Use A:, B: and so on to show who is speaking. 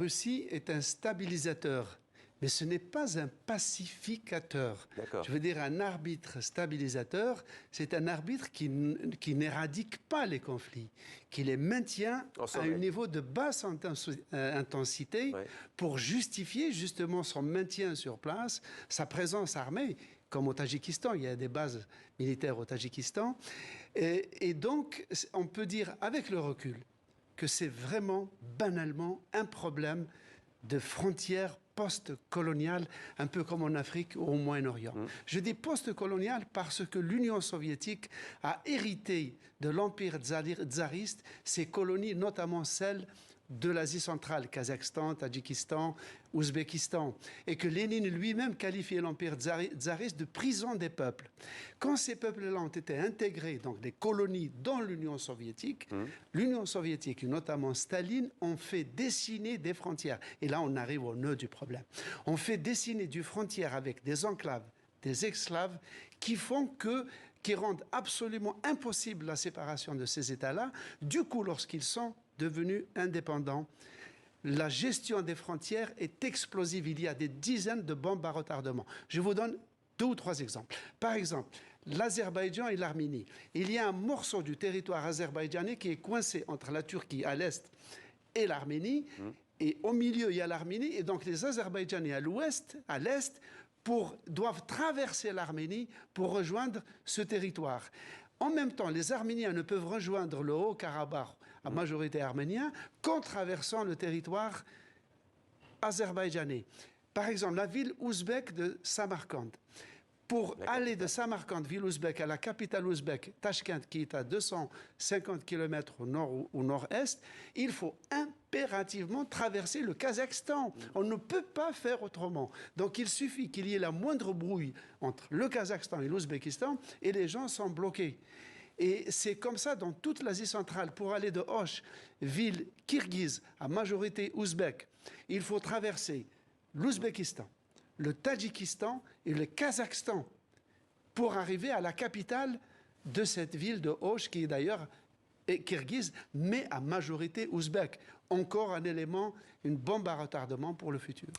A: Russie est un stabilisateur, mais ce n'est pas un pacificateur. Je veux dire, un arbitre stabilisateur, c'est un arbitre qui n'éradique pas les conflits, qui les maintient à un niveau de basse intensité pour justifier justement son maintien sur place, sa présence armée. Comme au Tadjikistan, il y a des bases militaires au Tadjikistan. Et donc, on peut dire avec le recul que c'est vraiment, banalement, un problème de frontières post-coloniales, un peu comme en Afrique ou au Moyen-Orient. Je dis post-colonial parce que l'Union soviétique a hérité de l'empire tsariste ses colonies, notamment celles de l'Asie centrale, Kazakhstan, Tadjikistan, Ouzbékistan, et que Lénine lui-même qualifiait l'empire tsariste de prison des peuples. Quand ces peuples-là ont été intégrés, donc des colonies dans l'Union soviétique, l'Union soviétique, et notamment Staline, ont fait dessiner des frontières. Et là, on arrive au nœud du problème. On fait dessiner des frontières avec des enclaves, des exclaves, qui rendent absolument impossible la séparation de ces États-là. Du coup, lorsqu'ils sont devenus indépendants, la gestion des frontières est explosive. Il y a des dizaines de bombes à retardement. Je vous donne 2 ou 3 exemples. Par exemple, l'Azerbaïdjan et l'Arménie. Il y a un morceau du territoire azerbaïdjanais qui est coincé entre la Turquie à l'est et l'Arménie. Et au milieu, il y a l'Arménie. Et donc, les Azerbaïdjanais à l'est, doivent traverser l'Arménie pour rejoindre ce territoire. En même temps, les Arméniens ne peuvent rejoindre le Haut-Karabakh, à majorité arménien, qu'en traversant le territoire azerbaïdjanais. Par exemple, la ville ouzbek de Samarcande. Pour aller de Samarcande, ville ouzbek, à la capitale ouzbek, Tashkent, qui est à 250 km au nord ou au nord-est, il faut impérativement traverser le Kazakhstan. On ne peut pas faire autrement. Donc il suffit qu'il y ait la moindre brouille entre le Kazakhstan et l'Ouzbékistan et les gens sont bloqués. Et c'est comme ça dans toute l'Asie centrale. Pour aller de Osh, ville kirghize à majorité ouzbek, il faut traverser l'Ouzbékistan, le Tadjikistan et le Kazakhstan pour arriver à la capitale de cette ville de Osh, qui est d'ailleurs kirghize, mais à majorité ouzbek. Encore un élément, une bombe à retardement pour le futur.